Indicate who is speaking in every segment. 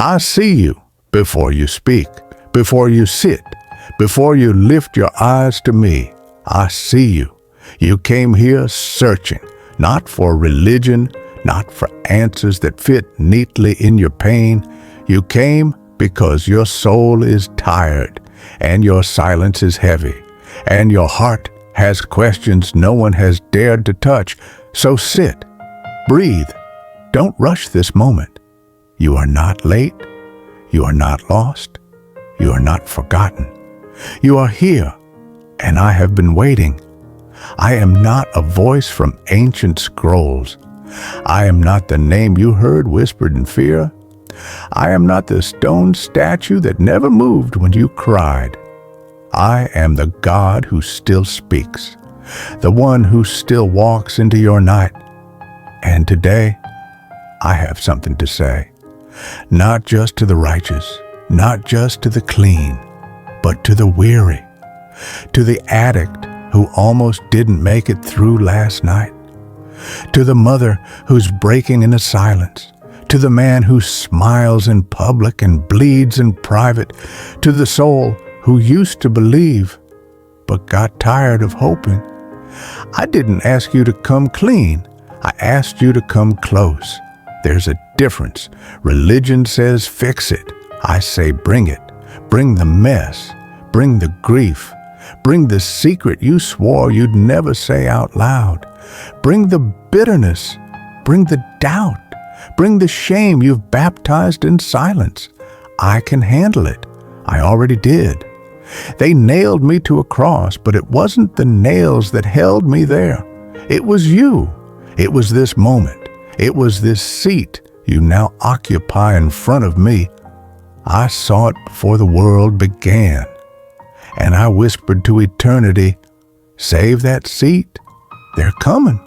Speaker 1: I see you before you speak, before you sit, before you lift your eyes to me. I see you. You came here searching, not for religion, not for answers that fit neatly in your pain. You came because your soul is tired, and your silence is heavy, and your heart has questions no one has dared to touch. So sit, breathe, don't rush this moment. You are not late, you are not lost, you are not forgotten. You are here, and I have been waiting. I am not a voice from ancient scrolls. I am not the name you heard whispered in fear. I am not the stone statue that never moved when you cried. I am the God who still speaks, the one who still walks into your night. And today, I have something to say, not just to the righteous, not just to the clean, but to the weary, to the addict who almost didn't make it through last night, to the mother who's breaking into silence, to the man who smiles in public and bleeds in private, to the soul who used to believe but got tired of hoping. I didn't ask you to come clean. I asked you to come close. There's a difference. Religion says fix it. I say bring it. Bring the mess. Bring the grief. Bring the secret you swore you'd never say out loud. Bring the bitterness. Bring the doubt. Bring the shame you've baptized in silence. I can handle it. I already did. They nailed me to a cross, but it wasn't the nails that held me there. It was you. It was this moment. It was this seat you now occupy in front of me. I saw it before the world began, and I whispered to eternity, save that seat. They're coming.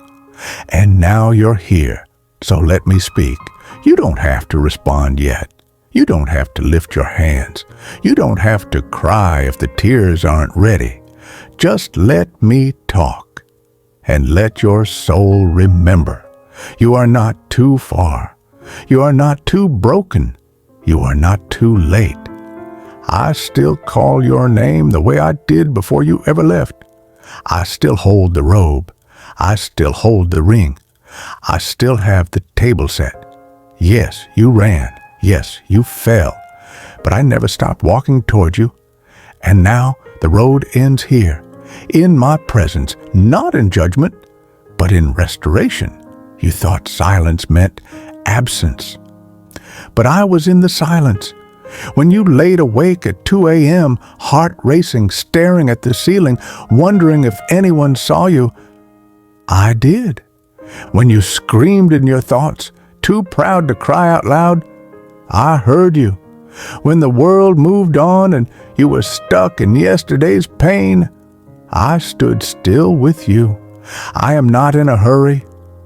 Speaker 1: And now you're here, so let me speak. You don't have to respond yet. You don't have to lift your hands. You don't have to cry if the tears aren't ready. Just let me talk, and let your soul remember. You are not too far. You are not too broken. You are not too late. I still call your name the way I did before you ever left. I still hold the robe. I still hold the ring. I still have the table set. Yes, you ran. Yes, you fell. But I never stopped walking toward you. And now the road ends here, in my presence, not in judgment, but in restoration. You thought silence meant absence. But I was in the silence. When you laid awake at 2 a.m., heart racing, staring at the ceiling, wondering if anyone saw you, I did. When you screamed in your thoughts, too proud to cry out loud, I heard you. When the world moved on and you were stuck in yesterday's pain, I stood still with you. I am not in a hurry.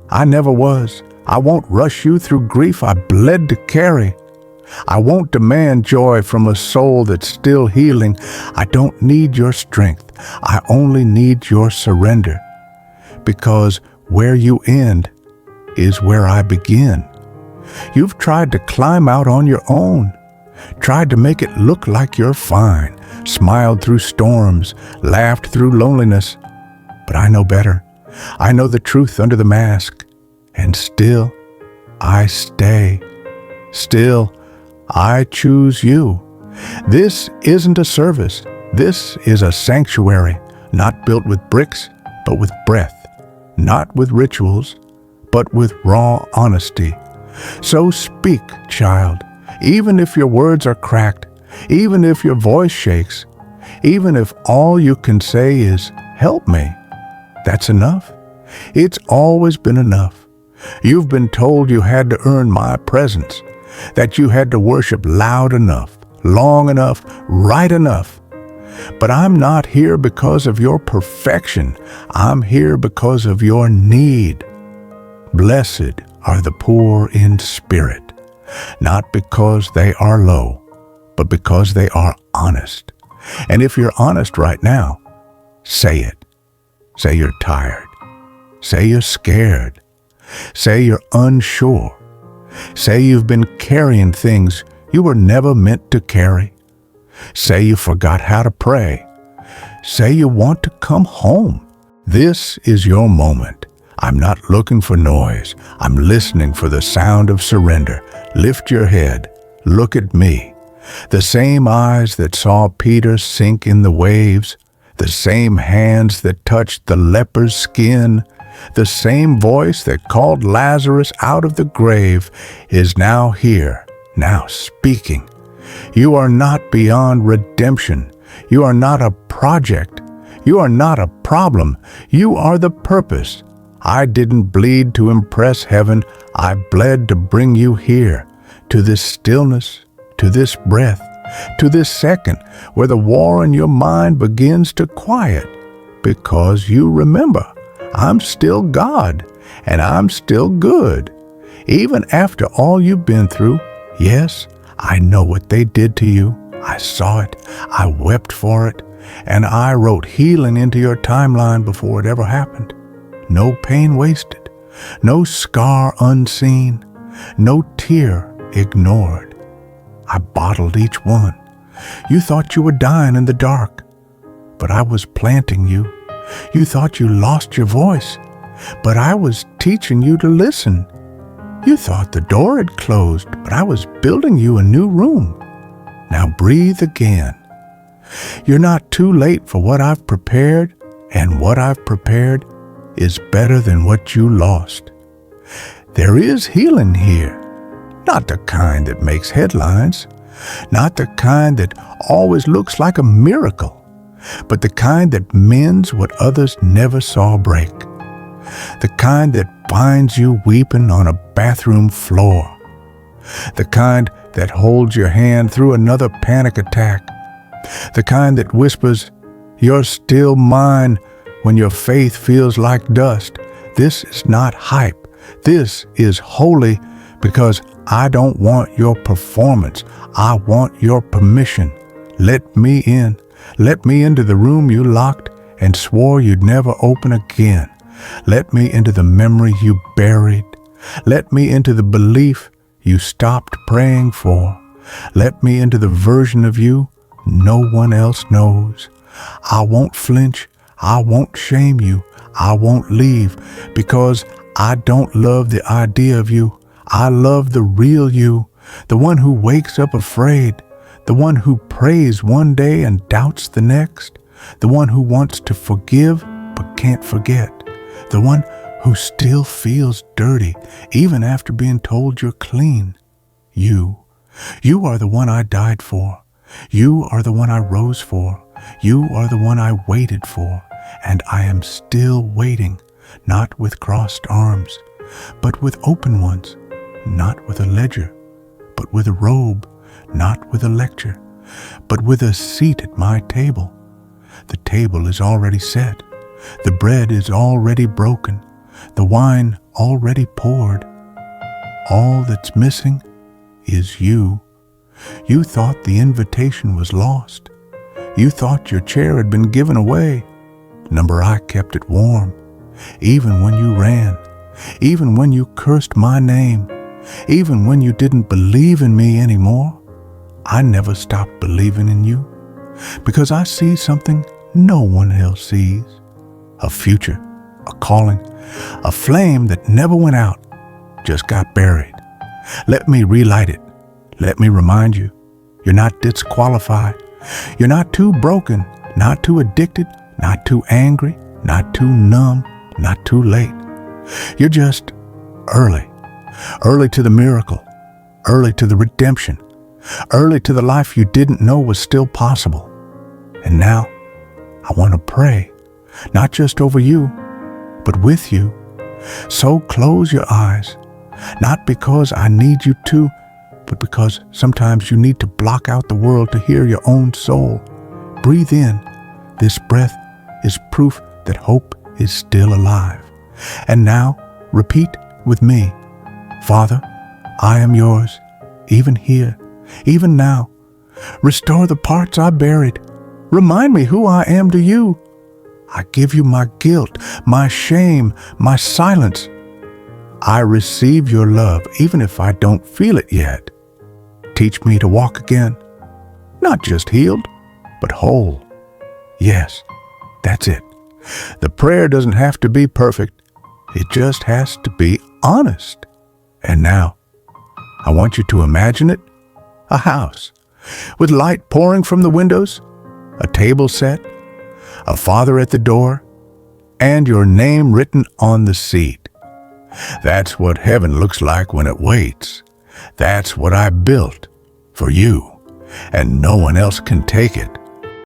Speaker 1: I never was. I won't rush you through grief I bled to carry. I won't demand joy from a soul that's still healing. I don't need your strength. I only need your surrender. Because where you end is where I begin. You've tried to climb out on your own, tried to make it look like you're fine, smiled through storms, laughed through loneliness. But I know better. I know the truth under the mask. And still, I stay. Still, I choose you. This isn't a service. This is a sanctuary, not built with bricks, but with breath. Not with rituals, but with raw honesty. So speak, child, even if your words are cracked, even if your voice shakes, even if all you can say is, help me. That's enough. It's always been enough. You've been told you had to earn my presence, that you had to worship loud enough, long enough, right enough. But I'm not here because of your perfection. I'm here because of your need. Blessed are the poor in spirit, not because they are low, but because they are honest. And if you're honest right now, say it. Say you're tired. Say you're scared. Say you're unsure. Say you've been carrying things you were never meant to carry. Say you forgot how to pray. Say you want to come home. This is your moment. I'm not looking for noise. I'm listening for the sound of surrender. Lift your head. Look at me. The same eyes that saw Peter sink in the waves, the same hands that touched the leper's skin, the same voice that called Lazarus out of the grave is now here, now speaking. You are not beyond redemption. You are not a project. You are not a problem. You are the purpose. I didn't bleed to impress heaven. I bled to bring you here, to this stillness, to this breath, to this second where the war in your mind begins to quiet, because you remember, I'm still God, and I'm still good. Even after all you've been through, yes, I know what they did to you. I saw it, I wept for it, and I wrote healing into your timeline before it ever happened. No pain wasted, no scar unseen, no tear ignored. I bottled each one. You thought you were dying in the dark, but I was planting you. You thought you lost your voice, but I was teaching you to listen. You thought the door had closed, but I was building you a new room. Now breathe again. You're not too late for what I've prepared, and what I've prepared is better than what you lost. There is healing here. Not the kind that makes headlines, not the kind that always looks like a miracle, but the kind that mends what others never saw break. The kind that finds you weeping on a bathroom floor. The kind that holds your hand through another panic attack. The kind that whispers, "You're still mine," when your faith feels like dust. This is not hype. This is holy, because I don't want your performance. I want your permission. Let me in. Let me into the room you locked and swore you'd never open again. Let me into the memory you buried. Let me into the belief you stopped praying for. Let me into the version of you no one else knows. I won't flinch. I won't shame you. I won't leave, because I don't love the idea of you. I love the real you, the one who wakes up afraid, the one who prays one day and doubts the next, the one who wants to forgive but can't forget, the one who still feels dirty even after being told you're clean. You are the one I died for. You are the one I rose for. You are the one I waited for, and I am still waiting, not with crossed arms, but with open ones. Not with a ledger, but with a robe, not with a lecture, but with a seat at my table. The table is already set. The bread is already broken. The wine already poured. All that's missing is you. You thought the invitation was lost. You thought your chair had been given away. Number, I kept it warm, even when you ran, even when you cursed my name. Even when you didn't believe in me anymore, I never stopped believing in you, because I see something no one else sees. A future, a calling, a flame that never went out, just got buried. Let me relight it. Let me remind you, you're not disqualified. You're not too broken, not too addicted, not too angry, not too numb, not too late. You're just early. Early to the miracle, early to the redemption, early to the life you didn't know was still possible. And now, I want to pray, not just over you, but with you. So close your eyes, not because I need you to, but because sometimes you need to block out the world to hear your own soul. Breathe in. This breath is proof that hope is still alive. And now, repeat with me. Father, I am yours, even here, even now. Restore the parts I buried. Remind me who I am to you. I give you my guilt, my shame, my silence. I receive your love, even if I don't feel it yet. Teach me to walk again. Not just healed, but whole. Yes, that's it. The prayer doesn't have to be perfect. It just has to be honest. And now, I want you to imagine it, a house, with light pouring from the windows, a table set, a father at the door, and your name written on the seat. That's what heaven looks like when it waits. That's what I built for you, and no one else can take it.